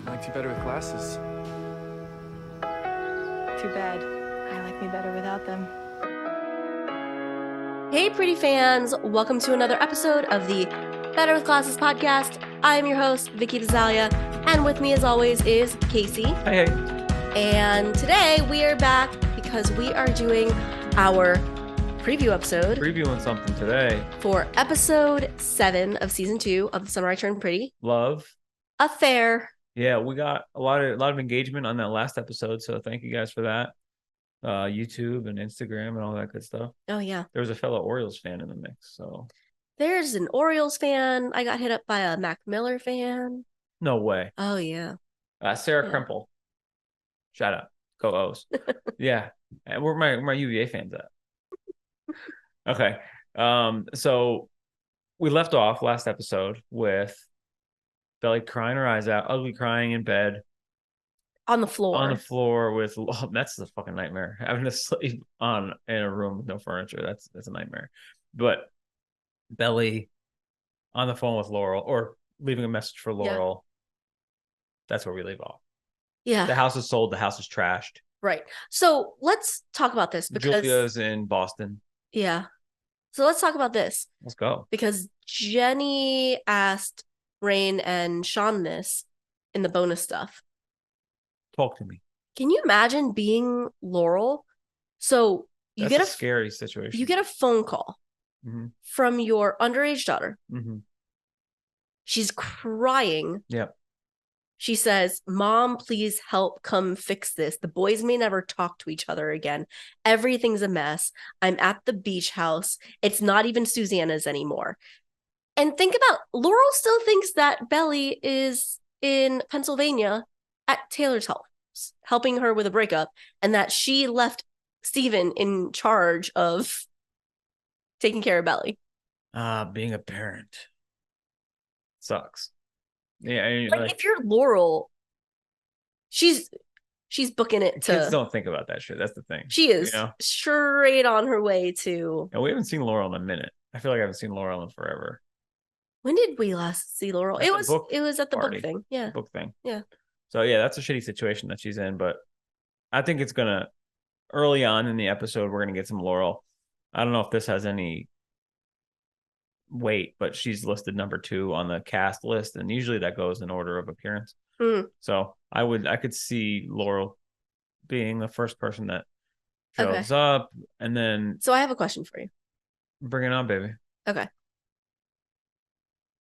I liked you better with glasses. Too bad. I like me better without them. Hey, pretty fans. Welcome to another episode of the Better with Glasses podcast. I am your host, Vicky DeZalia, and with me as always is Casey. Hey. And today we are back because we are doing our preview episode. Previewing something today. For episode 7 of season 2 of The Summer I Turned Pretty. Love. Affair. Yeah, we got a lot of engagement on that last episode, so thank you guys for that. YouTube and Instagram and all that good stuff. Oh, yeah. There was a fellow Orioles fan in the mix, so. There's an Orioles fan. I got hit up by a Mac Miller fan. No way. Oh, yeah. Sarah Kremple. Shout out. Go O's. Yeah. And where my UVA fans at? Okay. So we left off last episode with Belly crying her eyes out, ugly crying in bed. On the floor with that's a fucking nightmare. Having to sleep in a room with no furniture. That's a nightmare. But Belly on the phone with Laurel or leaving a message for Laurel. Yeah. That's where we leave off. Yeah. The house is sold, the house is trashed. Right. So let's talk about this because Julia's in Boston. Yeah. So let's talk about this. Let's go. Because Jenny asked Rain and Sean this in the bonus stuff. Talk to me. Can you imagine being Laurel? So you get a scary situation. You get a phone call from your underage daughter. Mm-hmm. She's crying. Yep. She says, "Mom, please help come fix this. The boys may never talk to each other again. Everything's a mess. I'm at the beach house. It's not even Susanna's anymore." And think about, Laurel still thinks that Belly is in Pennsylvania at Taylor's house, helping her with a breakup, and that she left Steven in charge of taking care of Belly. Being a parent sucks. Yeah, I mean, like if you're Laurel, she's booking it to. Kids don't think about that shit. That's the thing. She is straight on her way to. And we haven't seen Laurel in a minute. I feel like I haven't seen Laurel in forever. When did we last see Laurel? It was at the party. book thing. Yeah. Book thing. Yeah. So yeah, that's a shitty situation that she's in, but I think it's gonna early on in the episode we're gonna get some Laurel. I don't know if this has any weight, but she's listed number 2 on the cast list, and usually that goes in order of appearance. So I could see Laurel being the first person that shows up, and then. So I have a question for you. Bring it on, baby. Okay.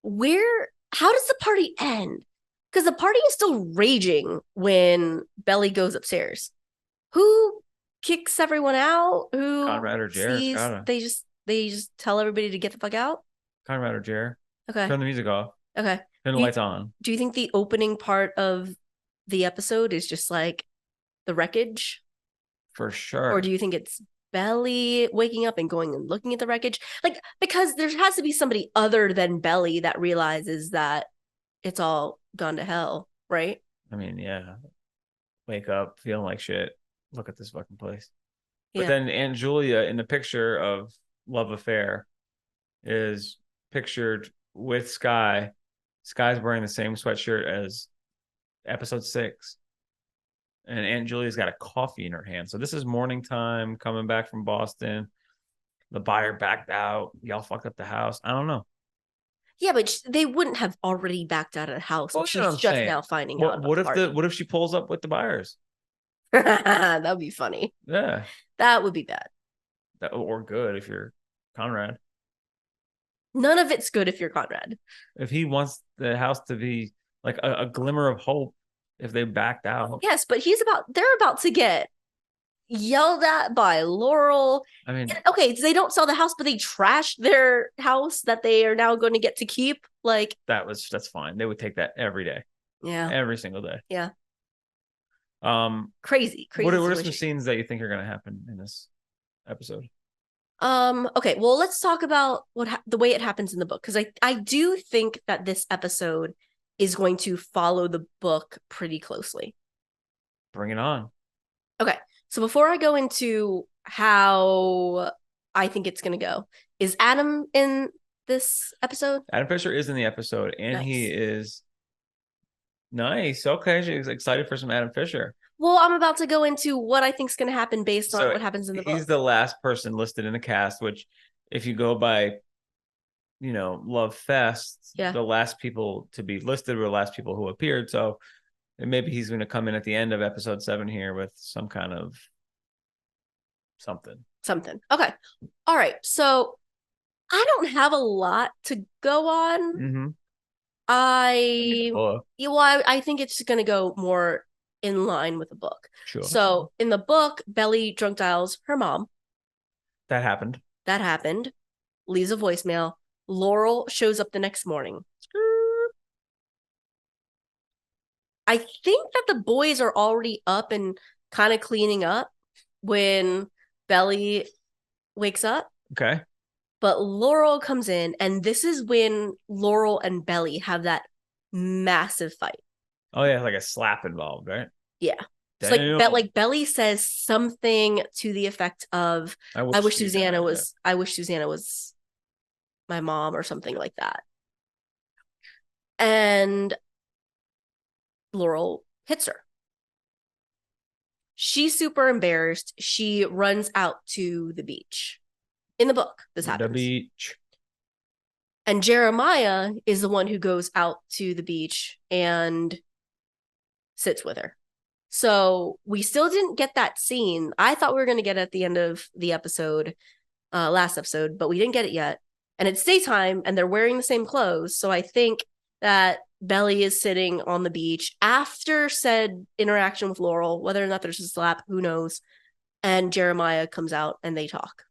How does the party end? Because the party is still raging when Belly goes upstairs. Who kicks everyone out? Who Conrad or Jared? They just tell everybody to get the fuck out? Conrad or Jared. Okay. Turn the music off. Okay. Turn the lights on. Do you think the opening part of the episode is just like the wreckage? For sure. Or do you think it's Belly waking up and going and looking at the wreckage? Like, because there has to be somebody other than Belly that realizes that it's all gone to hell, right? I mean, yeah. Wake up feeling like shit. Look at this fucking place. Yeah. But then Aunt Julia in the picture of Love Affair is pictured with Sky. Sky's wearing the same sweatshirt as episode 6. And Aunt Julia's got a coffee in her hand. So this is morning time, coming back from Boston. The buyer backed out. Y'all fucked up the house. I don't know. Yeah, but they wouldn't have already backed out of the house. Well, she's just now finding out. What if she pulls up with the buyers? That would be funny. Yeah. That would be bad. Or good if you're Conrad. None of it's good if you're Conrad. If he wants the house to be like a glimmer of hope, if they backed out. Yes, but they're about to get yelled at by Laurel. I mean, okay, they don't sell the house, but they trashed their house that they are now going to get to keep. Like that's fine. They would take that every day. Yeah. Every single day. Yeah. Crazy. What are some situation. scenes that you think are going to happen in this episode? Okay, well, let's talk about the way it happens in the book, because I do think that this episode is going to follow the book pretty closely. Bring it on. Okay, so before I go into how I think it's going to go, is Adam in this episode? Adam Fisher is in the episode, and Nice. he is Nice. Okay, she's excited for some Adam Fisher. Well, I'm about to go into what I think is going to happen based on So what happens in the he's book. the last person listed in the cast, which if you go by, Love Fest, Yeah. the last people to be listed were the last people who appeared. So maybe he's going to come in at the end of episode 7 here with some kind of something. Okay. All right. So I don't have a lot to go on. Mm-hmm. I think it's going to go more in line with the book. Sure. So in the book, Belly drunk dials her mom. That happened. Leaves a voicemail. Laurel shows up the next morning. I think that the boys are already up and kind of cleaning up when Belly wakes up. Okay. But Laurel comes in, and this is when Laurel and Belly have that massive fight. Oh yeah, like a slap involved, right? Yeah. It's like Belly says something to the effect of, I wish Susanna was my mom, or something like that. And Laurel hits her. She's super embarrassed. She runs out to the beach. In the book, this happens. The beach. And Jeremiah is the one who goes out to the beach and sits with her. So we still didn't get that scene. I thought we were going to get it at the end of the episode, last episode, but we didn't get it yet. And it's daytime and they're wearing the same clothes. So I think that Belly is sitting on the beach after said interaction with Laurel, whether or not there's a slap, who knows. And Jeremiah comes out and they talk.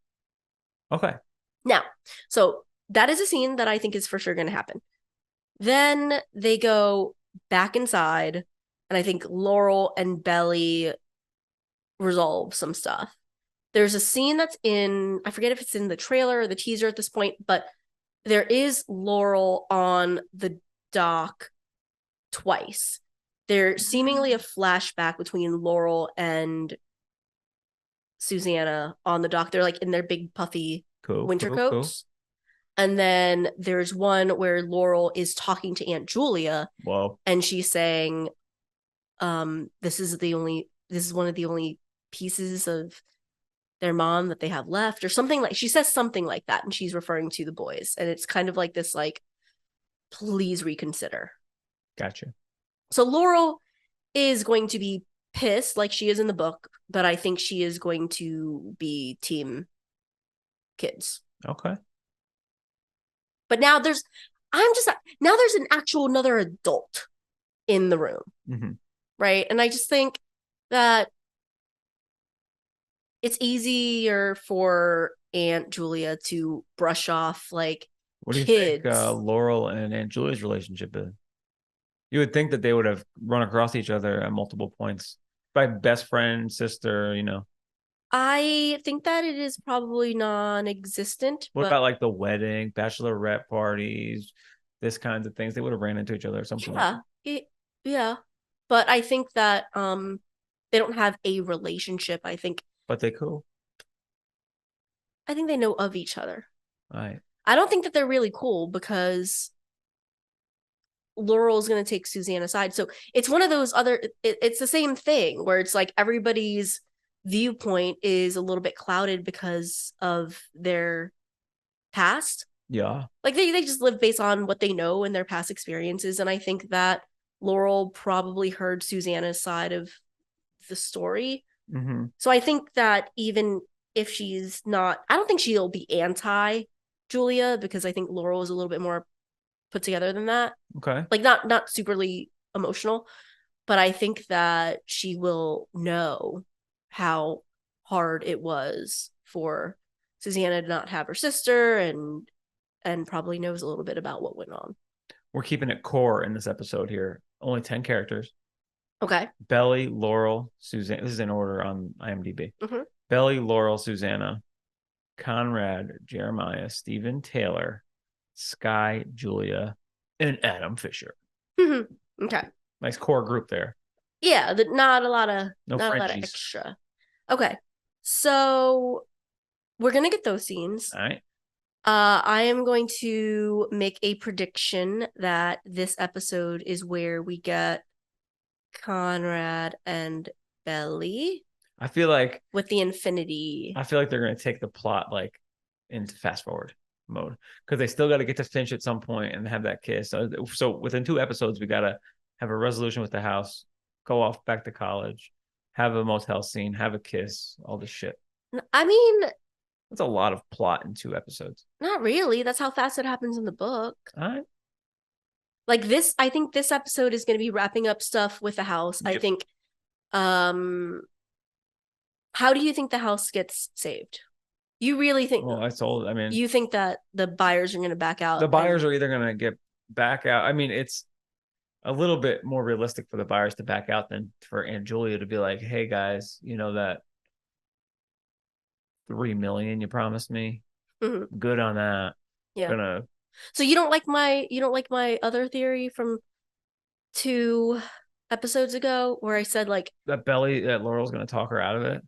Okay. Now, so that is a scene that I think is for sure going to happen. Then they go back inside, and I think Laurel and Belly resolve some stuff. There's a scene that's in, I forget if it's in the trailer or the teaser at this point, but there is Laurel on the dock twice. There's seemingly a flashback between Laurel and Susanna on the dock. They're like in their big puffy winter coats. And then there's one where Laurel is talking to Aunt Julia. Whoa. And she's saying, this is one of the only pieces of their mom that they have left, or something like, she says something like that, and she's referring to the boys. And it's kind of like this, like, please reconsider. Gotcha. So Laurel is going to be pissed like she is in the book, but I think she is going to be team kids. Okay. But now there's an actual another adult in the room. Mm-hmm. Right? And I just think that it's easier for Aunt Julia to brush off like what do kids. You think Laurel and Aunt Julia's relationship is? You would think that they would have run across each other at multiple points. By best friend, sister, I think that it is probably non-existent. What about like the wedding, bachelorette parties, this kinds of things? They would have ran into each other at some point. Yeah. But I think that they don't have a relationship, I think. But they cool. I think they know of each other. Right. I don't think that they're really cool because Laurel's going to take Susanna aside. So it's one of those it's the same thing where it's like everybody's viewpoint is a little bit clouded because of their past. Yeah. Like they just live based on what they know and their past experiences. And I think that Laurel probably heard Susanna's side of the story. Mm-hmm. So I think that even if she's not, I don't think she'll be anti Julia, because I think Laurel is a little bit more put together than that. Okay. Like not superly emotional, but I think that she will know how hard it was for Susanna to not have her sister, and probably knows a little bit about what went on. We're keeping it core in this episode here. Only 10 characters. Okay. Belly, Laurel, Susanna. This is in order on IMDb. Mm-hmm. Belly, Laurel, Susanna, Conrad, Jeremiah, Stephen Taylor, Sky, Julia, and Adam Fisher. Mm-hmm. Okay. Nice core group there. Yeah, not a lot of Frenchies. extra. Okay. So we're gonna get those scenes. All right. I am going to make a prediction that this episode is where we get Conrad and Belly I feel like with the infinity. they're going to take the plot like into fast forward mode because they still got to get to Finch at some point and have that kiss. So within 2 episodes, we got to have a resolution with the house, go off back to college, have a motel scene, have a kiss, all this shit. I mean, That's a lot of plot in 2 episodes. not really. That's how fast it happens in the book. All right. Like this, I think this episode is going to be wrapping up stuff with the house. I Yep. think, how do you think the house gets saved? You really think? Well, that's all. I mean, You think that the buyers are going to back out? the buyers are either going to get back out. I mean, it's a little bit more realistic for the buyers to back out than for Aunt Julia to be like, "Hey guys, you know that $3 million you promised me? Mhm. Good on that. Yeah. Gonna So you don't like my other theory from 2 episodes ago where I said like, that Laurel's gonna talk her out of it.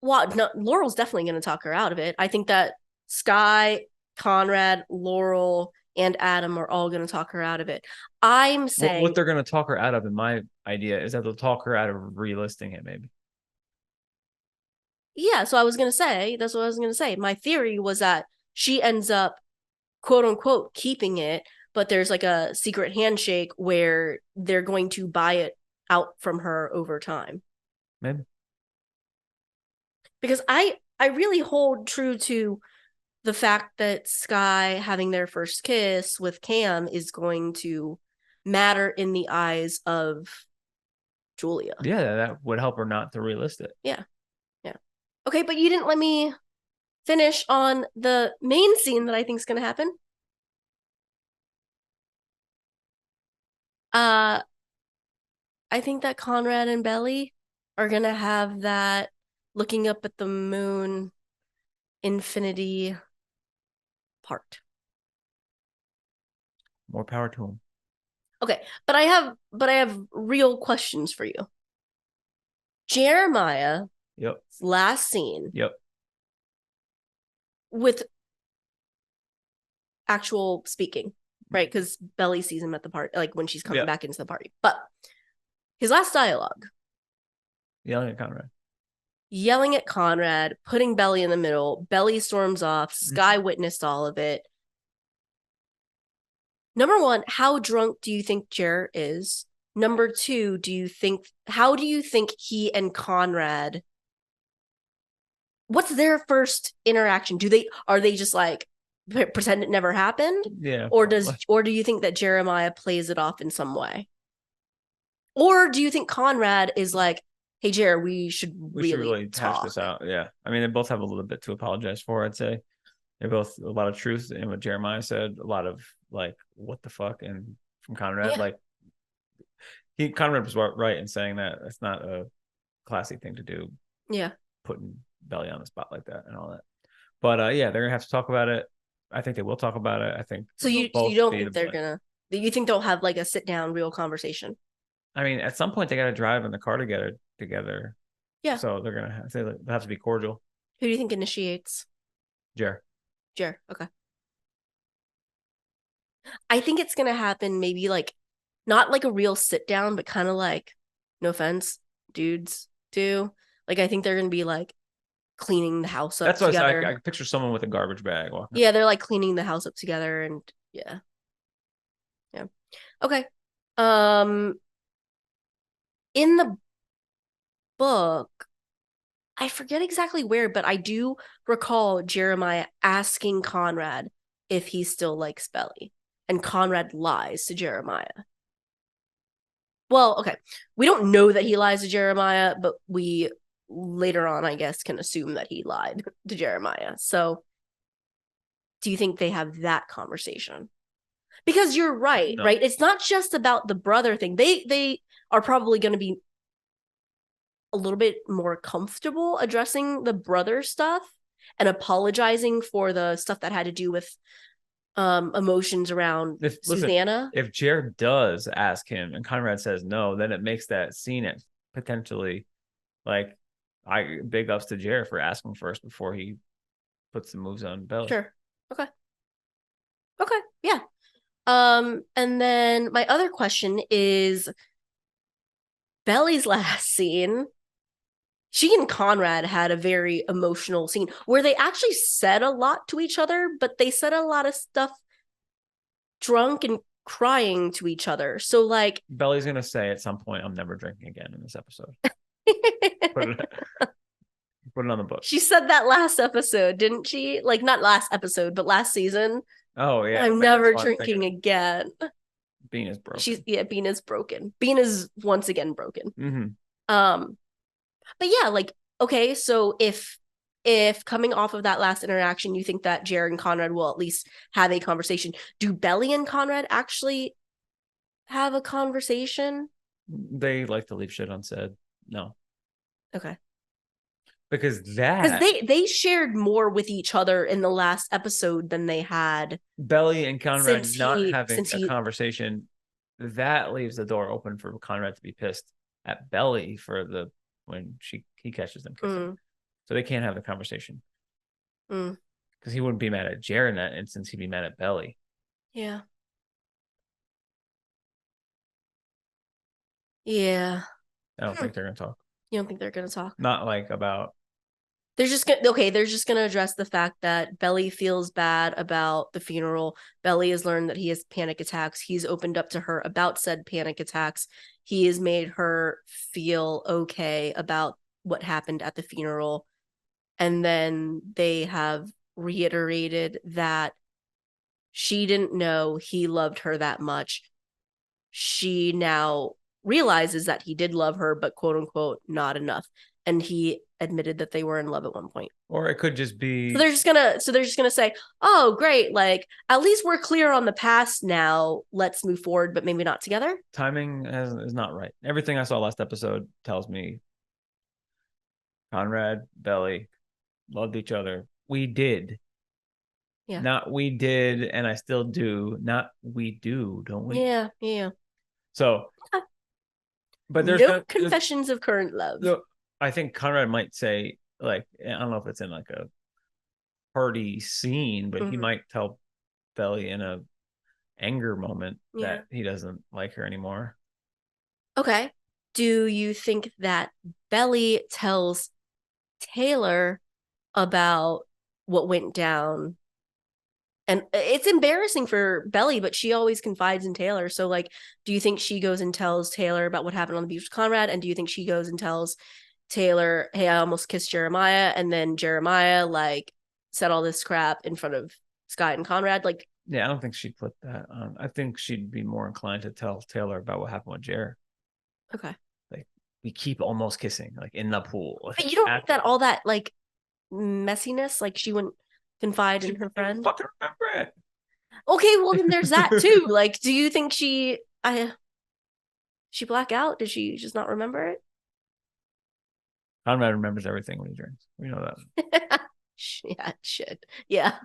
well, no, Laurel's definitely going to talk her out of it. I think that Sky, Conrad, Laurel, and Adam are all going to talk her out of it. I'm saying What they're gonna talk her out of, in my idea, is that they'll talk her out of relisting it, maybe. yeah, so I was going to say, that's what I was going to say. My theory was that she ends up, quote unquote, keeping it, but there's like a secret handshake where they're going to buy it out from her over time. Maybe. Because I really hold true to the fact that Sky having their first kiss with Cam is going to matter in the eyes of Julia. Yeah, that would help her not to relist it. Yeah. Okay, but you didn't let me finish on the main scene that I think is going to happen. I think that Conrad and Belly are going to have that looking up at the moon infinity part. More power to them. Okay, but I have real questions for you. Jeremiah Yep. last scene Yep. with actual speaking, right? Because Belly sees him at the party, like when she's coming back into the party. But his last dialogue, Yelling at Conrad, putting Belly in the middle. Belly storms off. Sky witnessed all of it. Number 1, how drunk do you think Jer is? Number 2, how do you think he and Conrad, what's their first interaction? Are they just like pretend it never happened? Yeah. Or do you think that Jeremiah plays it off in some way? Or do you think Conrad is like, hey, Jer, we should really hash talk this out. Yeah. I mean, they both have a little bit to apologize for, I'd say. They're both a lot of truth in what Jeremiah said, a lot of like, what the fuck? And from Conrad, like, Conrad was right in saying that it's not a classy thing to do. Yeah. Putting Belly on the spot like that and all that. But yeah, they're gonna have to talk about it. I think they will talk about it. I think so. You don't think they're gonna? You think they'll have like a sit down, real conversation? I mean, at some point they got to drive in the car together. Yeah. So they're gonna have to be cordial. Who do you think initiates? Jer. Okay. I think it's gonna happen. Maybe like not like a real sit down, but kind of like, no offense, dudes do. Like I think they're gonna be like cleaning the house up. That's together. what I picture someone with a garbage bag walking. Yeah, they're like cleaning the house up together, and yeah. Okay. In the book, I forget exactly where, but I do recall Jeremiah asking Conrad if he still likes Belly, and Conrad lies to Jeremiah. Well, okay, we don't know that he lies to Jeremiah, but we later on, I guess, can assume that he lied to Jeremiah. So do you think they have that conversation? Because you're right, No. right? It's not just about the brother thing. They are probably going to be a little bit more comfortable addressing the brother stuff and apologizing for the stuff that had to do with emotions around Susanna. If Jared does ask him and Conrad says no, then it makes that scene it potentially like big ups to Jared for asking first before he puts the moves on Belly. Sure. Okay. Yeah. And then my other question is, Belly's last scene, she and Conrad had a very emotional scene where they actually said a lot to each other, but they said a lot of stuff drunk and crying to each other. So like Belly's gonna say at some point, "I'm never drinking again" in this episode. Put it on the book. She said that last episode, didn't she? Like not last episode, but last season. Oh yeah, I'm never drinking again. Bean is broken. Bean is broken. Bean is once again broken. Mm-hmm. But yeah, like okay, so if coming off of that last interaction, you think that Jared and Conrad will at least have a conversation. Do Belly and Conrad actually have a conversation? They like to leave shit unsaid. No. Okay. Because they shared more with each other in the last episode than they had. Belly and Conrad having a conversation, that leaves the door open for Conrad to be pissed at Belly for when he catches them kissing. So they can't have the conversation. Because he wouldn't be mad at Jared in that instance, he'd be mad at Belly. Yeah. Yeah. I don't think they're gonna talk. You don't think they're gonna talk? Not like about. They're just gonna address the fact that Belly feels bad about the funeral. Belly has learned that he has panic attacks. He's opened up to her about said panic attacks. He has made her feel okay about what happened at the funeral. And then they have reiterated that she didn't know he loved her that much. She now realizes that he did love her, but quote unquote, not enough. And he admitted that they were in love at one point. Or it could just be. So they're just gonna say, "Oh, great! Like at least we're clear on the past now. Let's move forward, but maybe not together." Timing is not right. Everything I saw last episode tells me Conrad, Belly loved each other. We did. Yeah. Not we did, and I still do. Not we do, don't we? Yeah. Yeah. So, but there's no confessions of current love. I think Conrad might say, like, I don't know if it's in like a party scene, but he might tell Belly in a anger moment that he doesn't like her anymore. Okay. Do you think that Belly tells Taylor about what went down? And it's embarrassing for Belly, but she always confides in Taylor. So, like, do you think she goes and tells Taylor about what happened on the beach with Conrad? And do you think she goes and tells Taylor, "Hey, I almost kissed Jeremiah," and then Jeremiah like said all this crap in front of Scott and Conrad? Like, yeah, I don't think she'd put that on. I think she'd be more inclined to tell Taylor about what happened with Jared. Okay. Like, we keep almost kissing, like in the pool. But you don't think that all that like messiness, like she wouldn't confide in her friend? Fucking remember it. Okay, well then there's that too. Like, do you think she black out? Did she just not remember it? Conrad remembers everything when he drinks. We know that. Yeah, shit. Yeah.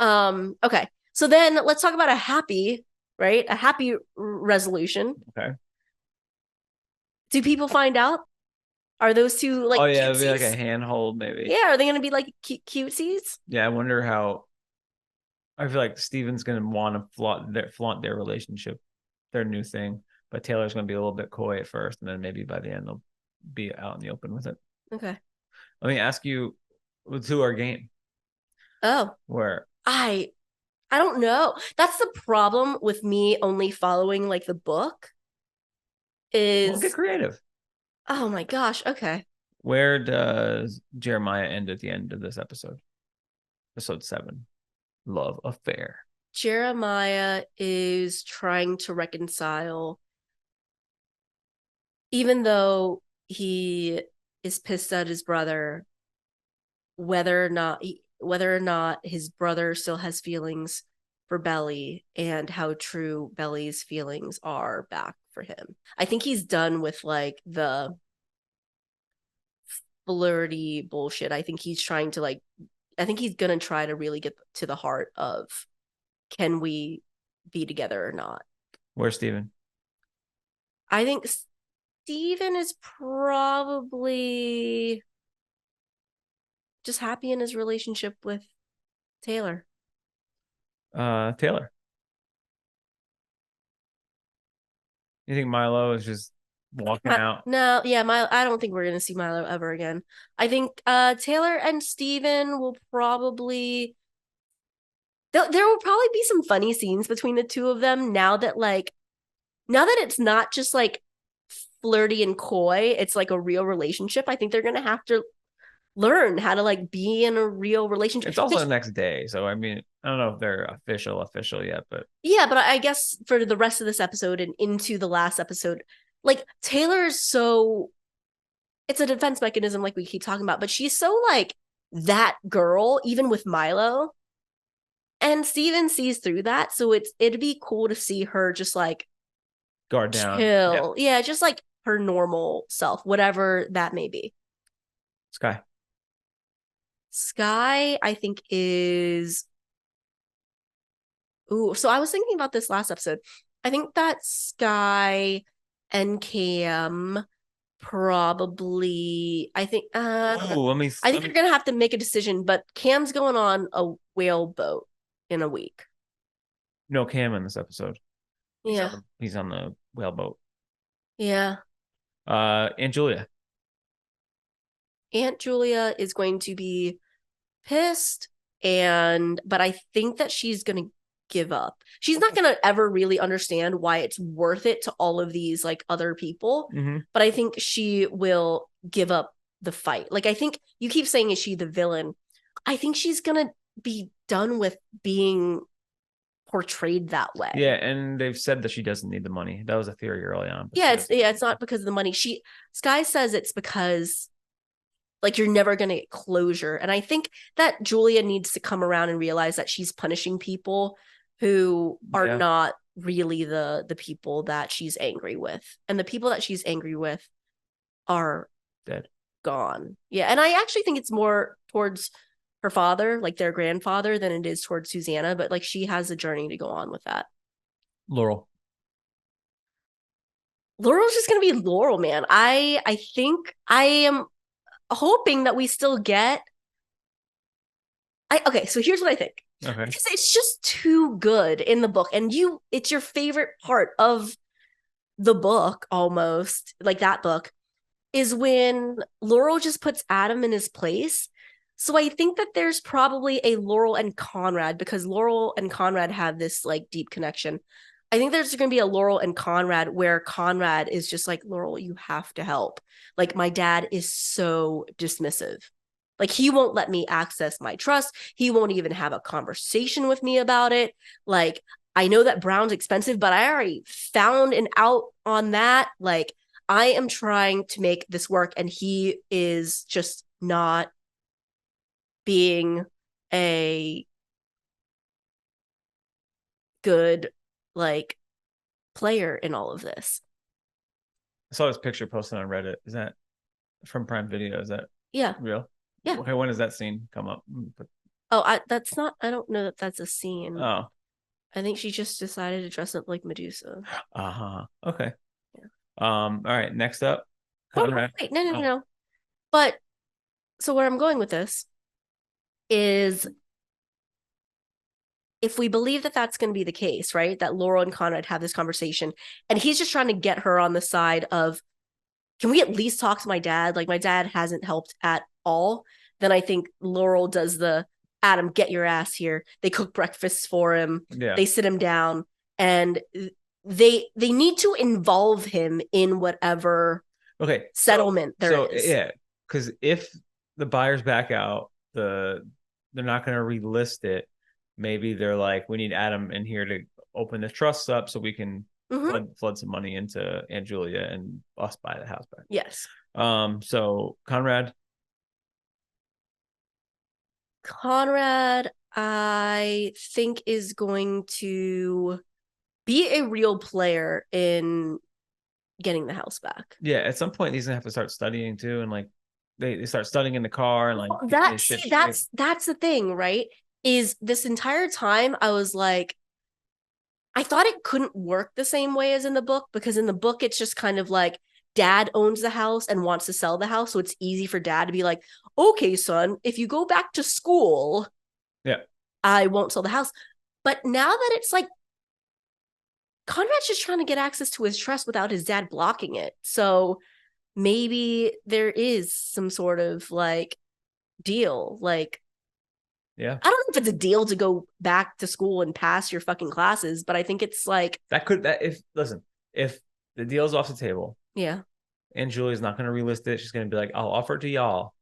Okay. So then let's talk about a happy resolution. Okay. Do people find out? Are those two like? Oh yeah, it'd be like a handhold, maybe. Yeah, are they gonna be like cutesies? Yeah, I wonder how. I feel like Steven's gonna want to flaunt their relationship, their new thing, but Taylor's gonna be a little bit coy at first, and then maybe by the end they'll be out in the open with it. Okay. Let me ask you, to our game. Oh, where I don't know. That's the problem with me only following like the book. Is get creative. Oh my gosh. Okay. Where does Jeremiah end at the end of this episode? Episode 7, Love Affair. Jeremiah is trying to reconcile, even though he is pissed at his brother, whether or not his brother still has feelings for Belly and how true Belly's feelings are back for him. I think he's done with like the flirty bullshit. I think he's trying to I think he's gonna try to really get to the heart of, can we be together or not? Where's Steven? I think Steven is probably just happy in his relationship with Taylor. Taylor. You think Milo is just walking out. No, yeah, Milo. I don't think we're gonna see Milo ever again. I think Taylor and Steven will probably there will probably be some funny scenes between the two of them now that it's not just like flirty and coy, it's like a real relationship. I think they're gonna have to learn how to like be in a real relationship. It's also the next day, so I mean, I don't know if they're official yet, but yeah, but I guess for the rest of this episode and into the last episode, like Taylor's so it's a defense mechanism like we keep talking about, but she's so like that girl even with Milo. And Steven sees through that, so it'd be cool to see her just like guard down. Chill. Yeah, just like her normal self, whatever that may be. Sky, I think is Ooh, so I was thinking about this last episode. I think that Sky and Cam probably I think I think they're gonna have to make a decision, but Cam's going on a whale boat in a week. No Cam in this episode. Yeah. He's on the whale boat. Yeah. Aunt Julia. Aunt Julia is going to be pissed, but I think that she's gonna give up. She's not gonna ever really understand why it's worth it to all of these like other people, but I think she will give up the fight. Like I think you keep saying, is she the villain? I think she's gonna be done with being portrayed that way. Yeah, and they've said that she doesn't need the money. That was a theory early on. Yeah, it's not because of the money. Sky says it's because like you're never going to get closure. And I think that Julia needs to come around and realize that she's punishing people who are not really the people that she's angry with. And the people that she's angry with are dead. Gone. Yeah, and I actually think it's more towards her father, like their grandfather, than it is towards Susanna, but like she has a journey to go on with that. Laurel's just going to be Laurel, man. I think I am hoping that we still get okay, so here's what I think. Okay. It's just too good in the book, and it's your favorite part of the book almost, like that book, is when Laurel just puts Adam in his place. So I think that there's probably a Laurel and Conrad, because Laurel and Conrad have this like deep connection. I think there's going to be a Laurel and Conrad where Conrad is just like, Laurel, you have to help. Like my dad is so dismissive. Like he won't let me access my trust. He won't even have a conversation with me about it. Like I know that Brown's expensive, but I already found an out on that. Like I am trying to make this work, and he is just not being a good like player in all of this. I saw this picture posted on Reddit. Is that from Prime Video? Is that real? Yeah. Okay, when does that scene come up? I don't know that that's a scene. Oh. I think she just decided to dress up like Medusa. Okay. Yeah. All right, next up. Wait, no. But so where I'm going with this is, if we believe that that's going to be the case, right? That Laurel and Conrad have this conversation, and he's just trying to get her on the side of, can we at least talk to my dad? Like my dad hasn't helped at all. Then I think Laurel does the Adam, get your ass here. They cook breakfast for him. Yeah. They sit him down, and they need to involve him in whatever settlement there is. Yeah, because if the buyers back out, they're not going to relist it. Maybe they're like, we need Adam in here to open the trusts up so we can flood some money into Aunt Julia and us buy the house back. Yes. So Conrad, I think is going to be a real player in getting the house back. Yeah, at some point he's gonna have to start studying too, and like they start studying in the car and like that's the thing, right? Is this entire time I was like, I thought it couldn't work the same way as in the book, because in the book it's just kind of like dad owns the house and wants to sell the house, so it's easy for dad to be like, okay, son, if you go back to school, I won't sell the house. But now that it's like Conrad's just trying to get access to his trust without his dad blocking it. So maybe there is some sort of like deal. Like, Yeah. I don't know if it's a deal to go back to school and pass your fucking classes, but I think it's like if the deal's off the table, yeah. and Julie's not going to relist it, she's going to be like, I'll offer it to y'all.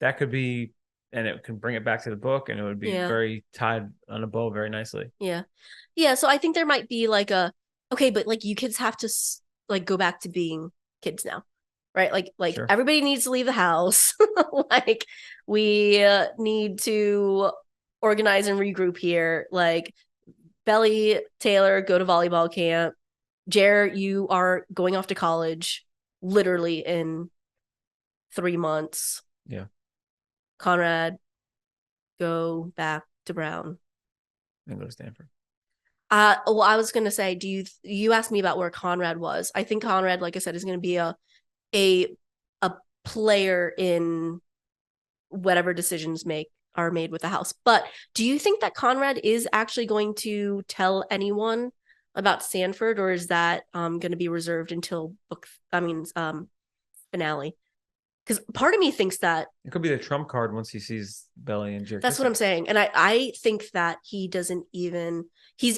That could be, and it can bring it back to the book, and it would be very tied on a bow very nicely. Yeah. Yeah. So I think there might be like okay, but like you kids have to like go back to being kids now. Right. Like Sure. Everybody needs to leave the house. Like we need to organize and regroup here. Like Belly, Taylor, go to volleyball camp. Jer, you are going off to college literally in 3 months. Yeah. Conrad, go back to Brown. And go to Stanford. Well, I was gonna say, you asked me about where Conrad was. I think Conrad, like I said, is gonna be a player in whatever decisions are made with the house. But do you think that Conrad is actually going to tell anyone about Stanford, or is that going to be reserved until finale? Because part of me thinks that it could be the trump card once he sees Belly and Jerry. That's what I'm saying. And I think that he's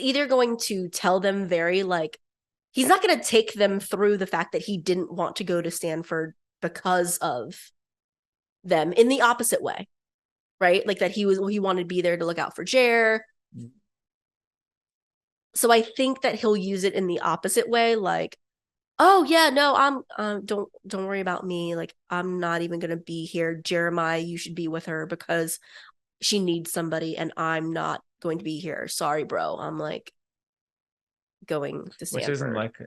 either going to tell them very like, he's not going to take them through the fact that he didn't want to go to Stanford because of them in the opposite way, right? Like that he wanted to be there to look out for Jer. So I think that he'll use it in the opposite way, like, oh yeah, no, I'm don't worry about me. Like I'm not even gonna be here. Jeremiah, you should be with her because she needs somebody, and I'm not going to be here. Sorry, bro. I'm like going to Stanford. Which isn't like,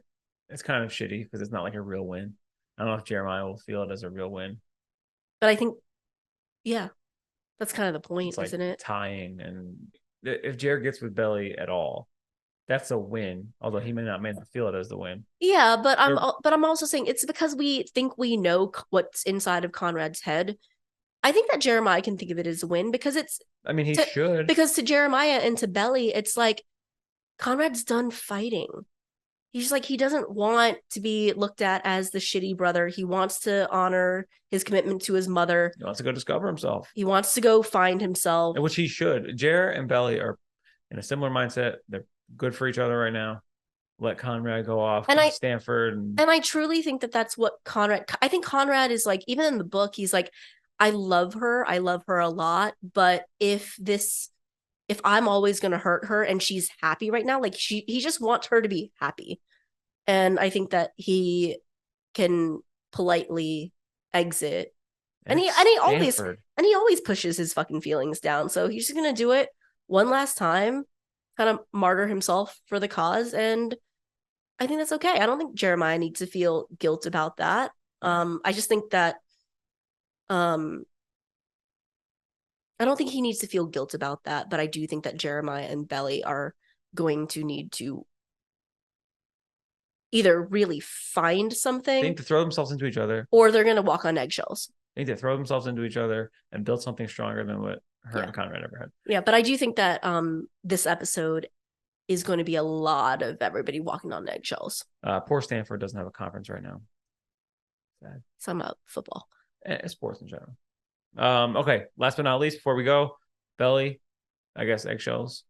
it's kind of shitty because it's not like a real win. I don't know if Jeremiah will feel it as a real win. But I think, yeah, that's kind of the point, it's like isn't it? Tying, and if Jared gets with Belly at all, that's a win. Although he may not feel it as the win. Yeah, but I'm also saying it's because we think we know what's inside of Conrad's head. I think that Jeremiah can think of it as a win because it's. I mean, he should. Because to Jeremiah and to Belly, it's like Conrad's done fighting. He's like, he doesn't want to be looked at as the shitty brother. He wants to honor his commitment to his mother. He wants to go discover himself. He wants to go find himself. Which he should. Jer and Belly are in a similar mindset. They're good for each other right now. Let Conrad go off to Stanford. And I truly think that that's what I think Conrad is like, even in the book, he's like, I love her a lot. But if I'm always going to hurt her and she's happy right now, like he just wants her to be happy. And I think that he can politely exit. And he always pushes his fucking feelings down. So he's just going to do it one last time, kind of martyr himself for the cause. And I think that's okay. I don't think Jeremiah needs to feel guilt about that. I just think that I don't think he needs to feel guilt about that, but I do think that Jeremiah and Belly are going to need to either really find something. They need to throw themselves into each other. Or they're going to walk on eggshells. They need to throw themselves into each other and build something stronger than what her and Conrad ever had. Yeah, but I do think that this episode is going to be a lot of everybody walking on eggshells. Poor Stanford doesn't have a conference right now. Sad. Some about football. Sports in general. Okay, last but not least, before we go, Belly, I guess eggshells.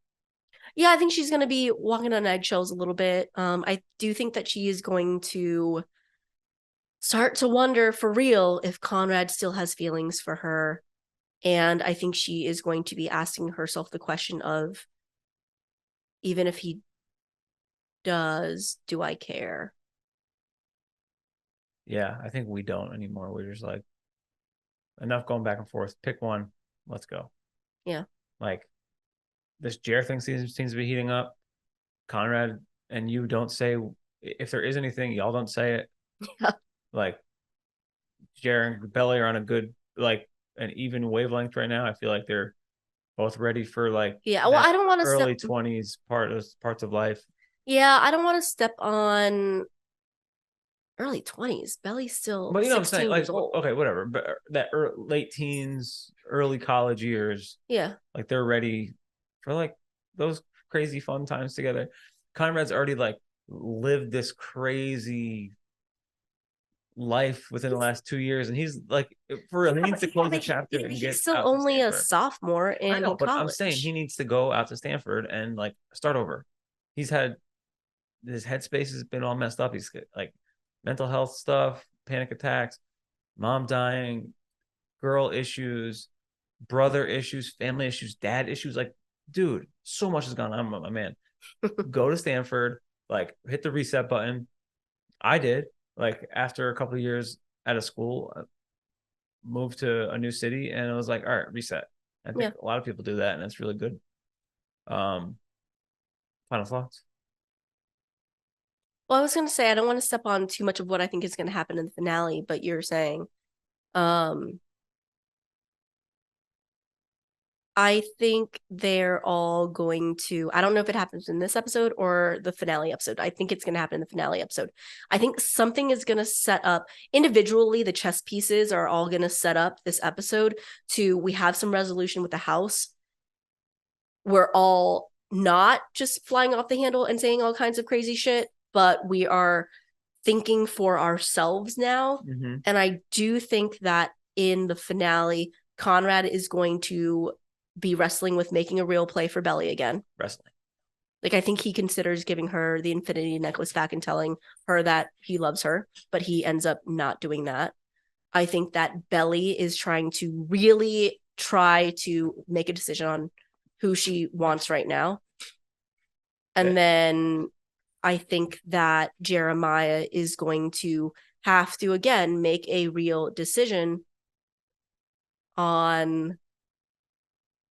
Yeah, I think she's going to be walking on eggshells a little bit. I do think that she is going to start to wonder for real if Conrad still has feelings for her. And I think she is going to be asking herself the question of, even if he does, do I care? Yeah, I think we don't anymore. We're just like, enough going back and forth. Pick one. Let's go. Yeah. Like, this Jer thing seems to be heating up. Conrad and you don't say, if there is anything, y'all don't say it. Yeah. Like, Jer and Belly are on a good, like, an even wavelength right now. I feel like they're both ready for, like, yeah. Well, I don't want to early 20s parts of life. Yeah, I don't want to step on early 20s. Belly's still, but you know what I'm saying? Like, old. Okay, whatever. But that late teens, early college years. Yeah. Like, they're ready for, like, those crazy fun times together. Conrad's already like lived this crazy life within the last 2 years, and he's like, for real, he needs to close the chapter and get He's still out to only a Stanford. sophomore in I know, but I'm college. saying he needs to go out to Stanford and like start over. He's had his headspace has been all messed up. He's like mental health stuff, panic attacks, mom dying, girl issues, brother issues, family issues, dad issues. Like, dude, so much has gone on, my man. Go to Stanford, like hit the reset button. I did. Like after a couple of years out of school, moved to a new city, and it was like, all right, reset. I think a lot of people do that, and it's really good. Final thoughts? Well, I was going to say, I don't want to step on too much of what I think is going to happen in the finale, but you're saying, I think they're all going to, I don't know if it happens in this episode or the finale episode. I think it's going to happen in the finale episode. I think something is going to set up individually. The chess pieces are all going to set up this episode to, we have some resolution with the house. We're all not just flying off the handle and saying all kinds of crazy shit, but we are thinking for ourselves now. Mm-hmm. And I do think that in the finale, Conrad is going to be wrestling with making a real play for Belly again. Wrestling. Like, I think he considers giving her the infinity necklace back and telling her that he loves her, but he ends up not doing that. I think that Belly is trying to really try to make a decision on who she wants right now. And then I think that Jeremiah is going to have to, again, make a real decision on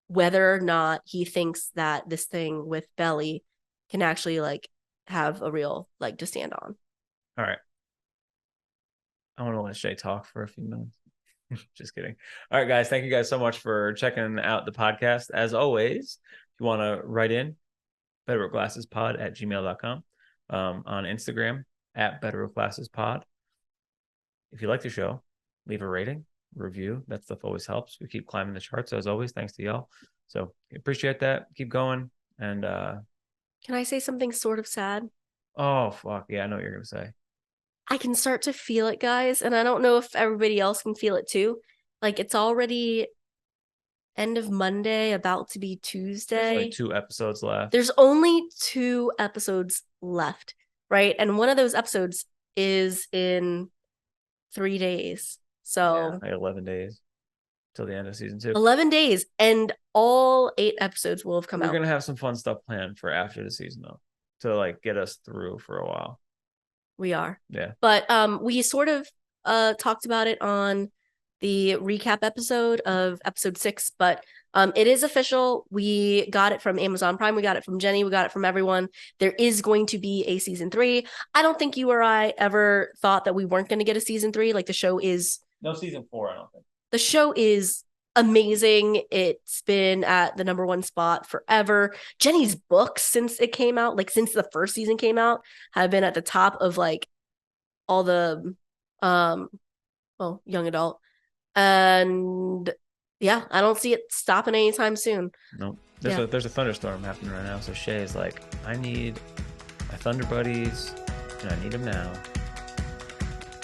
whether or not he thinks that this thing with Belly can actually like have a real leg to stand on. All right. I want to let Shay talk for a few minutes. Just kidding. All right, guys. Thank you guys so much for checking out the podcast. As always, if you want to write in, betterwithglassespod@gmail.com, on Instagram @betterwithglassespod. If you like the show, leave a rating, review. That stuff always helps. We keep climbing the charts as always, thanks to y'all. So appreciate that. Keep going. And can I say something sort of sad? Oh fuck yeah, I know what you're gonna say. I can start to feel it, guys, and I don't know if everybody else can feel it too. Like, it's already end of Monday, about to be Tuesday. There's like 2 episodes left. There's only 2 episodes left, right? And one of those episodes is in 3 days. So like 11 days till the end of season 2. 11 days, and all 8 episodes will have come out. We're gonna have some fun stuff planned for after the season though, to like get us through for a while. We are. Yeah. But we sort of talked about it on the recap episode of episode 6, but it is official. We got it from Amazon Prime. We got it from Jenny. We got it from everyone. There is going to be a season 3. I don't think you or I ever thought that we weren't going to get a season 3. Like, the show is... No season 4, I don't think. The show is amazing. It's been at the #1 spot forever. Jenny's books, since it came out, like since the first season came out, have been at the top of like all the young adult. And yeah, I don't see it stopping anytime soon. No. There's a thunderstorm happening right now. So Shay is like, I need my Thunder buddies, and I need them now.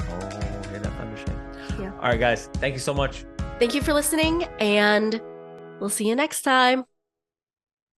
Oh, hear that thunder, Shay? Yeah. All right, guys. Thank you so much. Thank you for listening, and we'll see you next time.